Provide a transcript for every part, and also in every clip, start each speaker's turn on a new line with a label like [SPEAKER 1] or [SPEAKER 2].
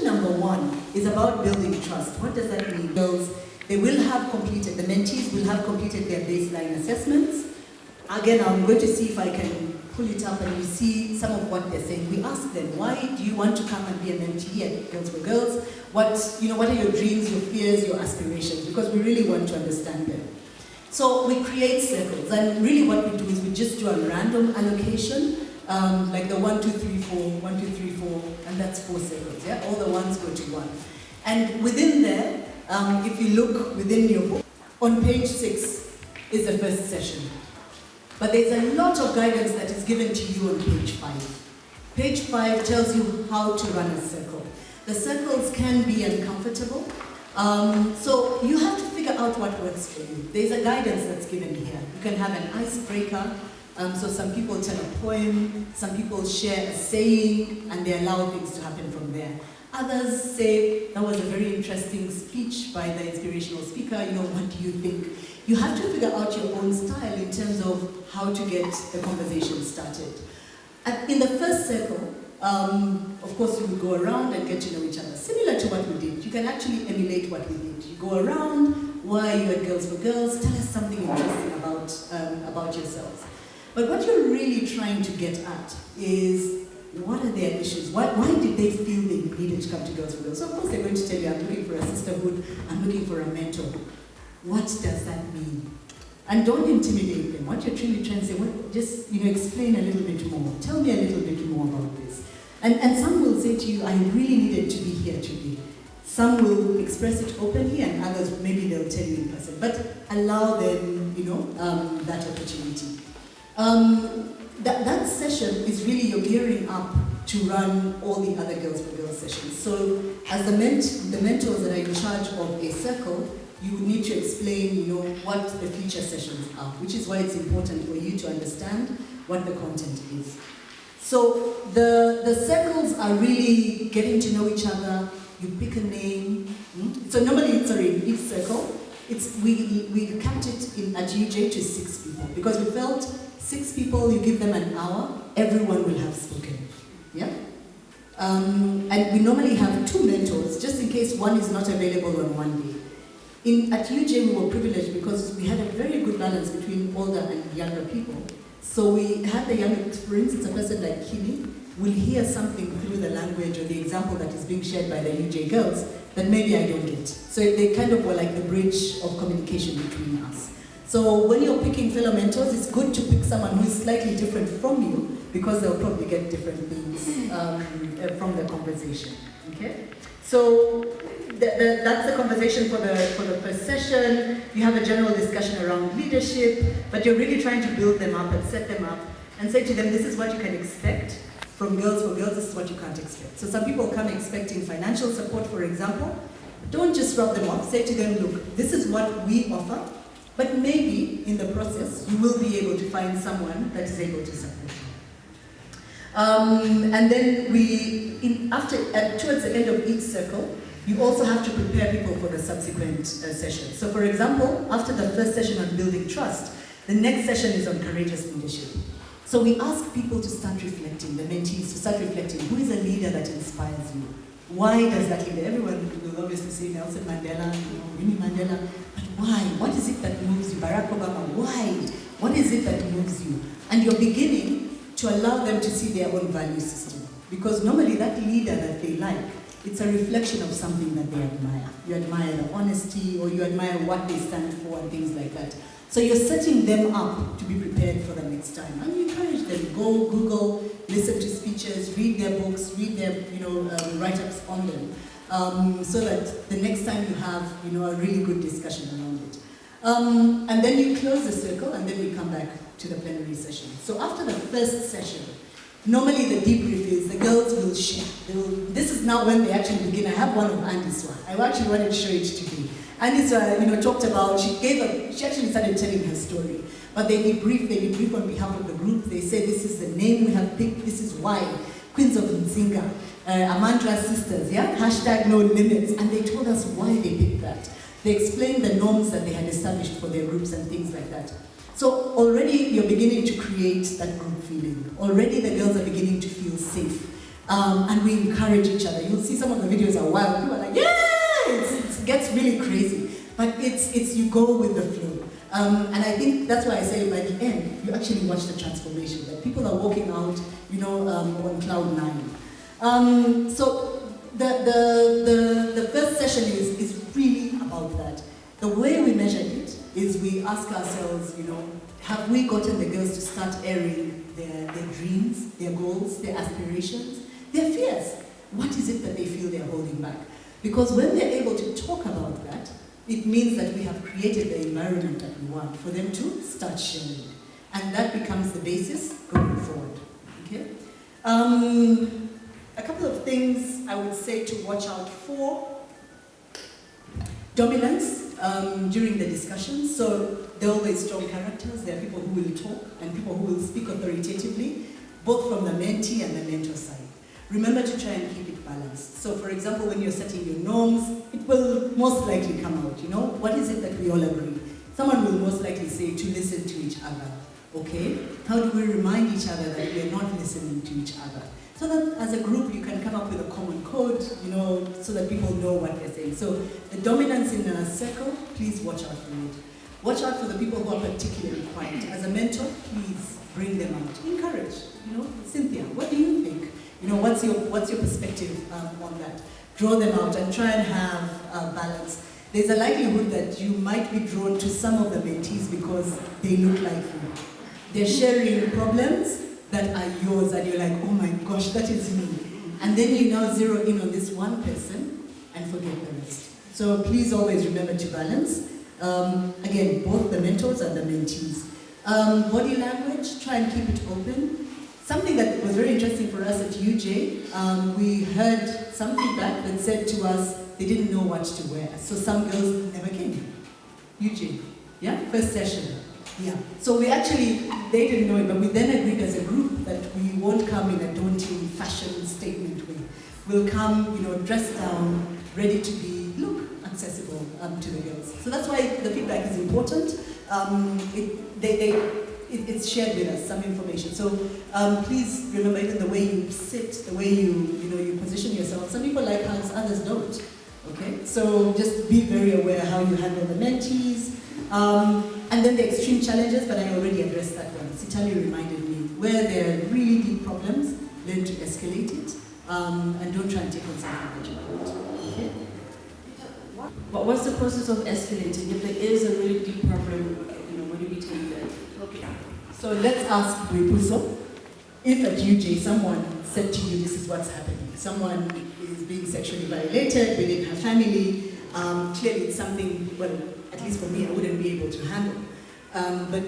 [SPEAKER 1] session number 1 is about building trust. What does that mean? Girls, they will have completed, the mentees will have completed their baseline assessments. Again, I'm going to see if I can pull it up and you see some of what they're saying. We ask them, why do you want to come and be a mentee at Girls for Girls? What are your dreams, your fears, your aspirations? Because we really want to understand them. So we create circles, and really what we do is we just do a random allocation, like the 1, 2, 3, 4, 1, 2, 3, 4, and that's 4 circles, yeah? All the ones go to 1. And within there, if you look within your book, on page 6 is the first session. But there's a lot of guidance that is given to you on page 5. Page 5 tells you how to run a circle. The circles can be uncomfortable, so you have to figure out what works for you. There's a guidance that's given here. You can have an icebreaker, so some people tell a poem, some people share a saying, and they allow things to happen from there. Others say, that was a very interesting speech by the inspirational speaker, what do you think? You have to figure out your own style in terms of how to get the conversation started. In the first circle, of course you would go around and get to know each other. Similar to what we did, you can actually emulate what we did. You go around, why are you at Girls for Girls? Tell us something interesting about yourselves. But what you're really trying to get at is, what are their issues? Why did they feel they needed to come to Girls for Girls? So of course they're going to tell you, I'm looking for a sisterhood, I'm looking for a mentor. What does that mean? And don't intimidate them. What you're truly trying to say, just explain a little bit more. Tell me a little bit more about this. And some will say to you, I really needed to be here today. Some will express it openly, and others, maybe they'll tell you in person. But allow them, that opportunity. That session is really you're gearing up to run all the other Girls for Girls sessions. So as the mentors that are in charge of a circle, you would need to explain, what the future sessions are, which is why it's important for you to understand what the content is. So the circles are really getting to know each other. You pick a name. So normally, in each circle, we capped it at UJ to 6 people because we felt 6 people, you give them an hour, everyone will have spoken. Yeah? And we normally have 2 mentors, just in case one is not available on one day. At UJ, we were privileged because we had a very good balance between older and younger people. So we had the younger, for instance, a person like Kimi will hear something through the language or the example that is being shared by the UJ girls that maybe I don't get. So they kind of were like the bridge of communication between us. So when you're picking fellow mentors, it's good to pick someone who is slightly different from you because they'll probably get different things from the conversation. Okay? So that's the conversation for the first session. You have a general discussion around leadership, but you're really trying to build them up and set them up and say to them, this is what you can expect from Girls for Girls, this is what you can't expect. So some people come expecting financial support, for example. Don't just rub them off. Say to them, look, this is what we offer, but maybe in the process, you will be able to find someone that is able to support you. And then towards the end of each circle, you also have to prepare people for the subsequent sessions. So for example, after the first session on building trust, the next session is on courageous leadership. So we ask people to start reflecting, the mentees to start reflecting, who is a leader that inspires you? Why does that leader? Everyone will obviously say Nelson Mandela, Winnie Mandela, but why? What is it that moves you? Barack Obama, why? What is it that moves you? And you're beginning to allow them to see their own value system. Because normally that leader that they like, it's a reflection of something that they admire. You admire the honesty, or you admire what they stand for and things like that. So you're setting them up to be prepared for the next time. And you encourage them, go Google, listen to speeches, read their books, read their write-ups on them, so that the next time you have a really good discussion around it. And then you close the circle, and then we come back to the plenary session. So after the first session, normally the debrief is the girls will share. This is now when they actually begin. I have one of Andy's one. I actually wanted to show it today. Andy's talked about, she actually started telling her story. But they debrief on behalf of the group. They say this is the name we have picked, this is why. Queens of Nzinga, Amandra Sisters, yeah? # no limits. And they told us why they picked that. They explained the norms that they had established for their groups and things like that. So already you're beginning to create that group feeling. Already the girls are beginning to feel safe. And we encourage each other. You'll see some of the videos are wild. People are like, yeah, it gets really crazy. But it's you go with the flow. And I think that's why I say by the end, you actually watch the transformation. That people are walking out, on cloud nine. So the first session is really about that. The way we measured it is we ask ourselves, have we gotten the girls to start airing their dreams, their goals, their aspirations, their fears? What is it that they feel they're holding back? Because when they're able to talk about that, it means that we have created the environment that we want for them to start sharing. And that becomes the basis going forward. Okay? A couple of things I would say to watch out for. Dominance during the discussion. So there are always strong characters. There are people who will talk and people who will speak authoritatively, both from the mentee and the mentor side. Remember to try and keep it balanced. So for example, when you're setting your norms, it will most likely come out, what is it that we all agree? Someone will most likely say to listen to each other, okay? How do we remind each other that we are not listening to each other? So that as a group, you can come up with a common code, so that people know what they're saying. So the dominance in a circle, please watch out for it. Watch out for the people who are particularly quiet. As a mentor, please bring them out. Encourage, Cynthia, what do you think? What's your perspective on that? Draw them out and try and have balance. There's a likelihood that you might be drawn to some of the mentees because they look like you. They're sharing problems that are yours and you're like, oh my gosh, that is me. And then you now zero in on this one person and forget the rest. So please always remember to balance. Again, both the mentors and the mentees. Body language, try and keep it open. Something that was very interesting for us at UJ, we heard some feedback that said to us they didn't know what to wear. So some girls never came. UJ, yeah, first session. Yeah. So we actually, they didn't know it, but we then agreed as a group that we won't come in a daunting fashion statement way. We'll come, dressed down, ready to be, accessible to the girls. So that's why the feedback is important. It's shared with us, some information. So please remember even the way you sit, the way you position yourself. Some people like hugs, others don't. Okay? So just be very aware how you handle the mentees. And then the extreme challenges, but I already addressed that one. Sitali reminded me, where there are really deep problems, learn to escalate it, and don't try and take on something that you can't. Okay?
[SPEAKER 2] What's the process of escalating? If there is a really deep problem, what do we take that?
[SPEAKER 1] Okay. So let's ask Buipuso, if at UJ someone said to you, this is what's happening. Someone is being sexually violated within her family. Clearly it's something, well, at least for me, I wouldn't be able to handle. But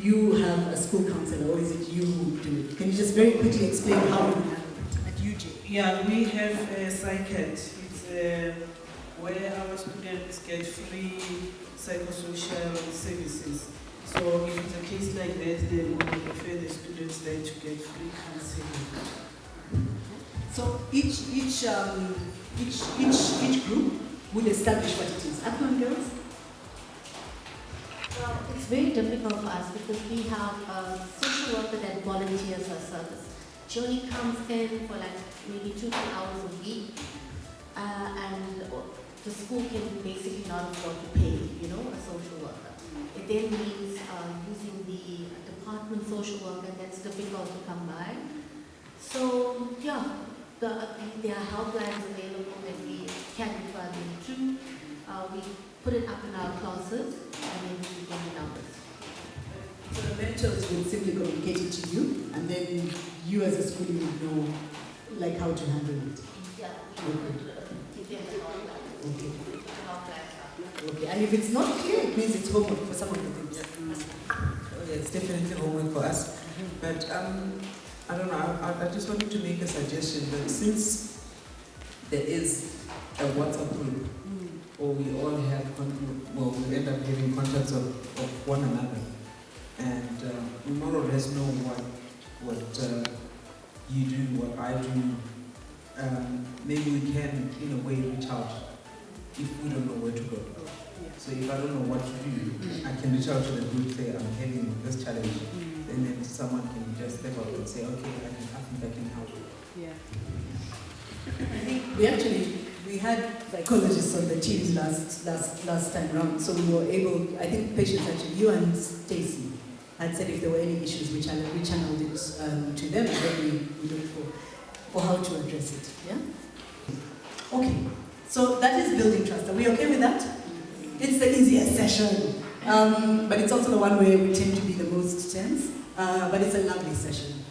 [SPEAKER 1] you have a school counselor, or is it you who do it? Can you just very quickly explain how you handle it at UJ?
[SPEAKER 3] Yeah, we have a psyched. It's where our students get free psychosocial services. So if it's a case like that, then we will refer the students there to get free counseling.
[SPEAKER 1] So each group would establish what it is. Up on girls?
[SPEAKER 4] Well, it's very difficult for us because we have a social worker that volunteers her service. She only comes in for like maybe 2 hours a week, and the school can basically not afford to pay, a social worker. It then means using the department social worker, that's difficult to come by. So yeah, there are helplines available that we can refer them to. We put it up in our classes and then we get the numbers.
[SPEAKER 1] So the mentors will simply communicate it to you, and then you as a school would know how to handle it.
[SPEAKER 4] Yeah, we would give them the helpline.
[SPEAKER 1] Okay.
[SPEAKER 4] Okay.
[SPEAKER 1] Okay. And if it's not clear, it means it's homework for some of the groups.
[SPEAKER 5] Oh, yeah, it's definitely homework for us. But I don't know, I just wanted to make a suggestion that since there is a WhatsApp group, or we all have, we end up having contacts of one another, and we more or less know what you do, what I do. Maybe we can, in a way, reach out if we don't know where to go. So if I don't know what to do, I can reach out to the group, say I'm having this challenge, and then someone can just step up and say, okay, I think I can help.
[SPEAKER 3] Yeah.
[SPEAKER 1] We had psychologists on the team last time round, so we were able, I think patients actually, you and Stacey, had said if there were any issues, we channeled it to them, and then we looked for how to address it. Yeah? Okay, so that is building trust. Are we okay with that? It's the easiest session, but it's also the one where we tend to be the most tense, but it's a lovely session.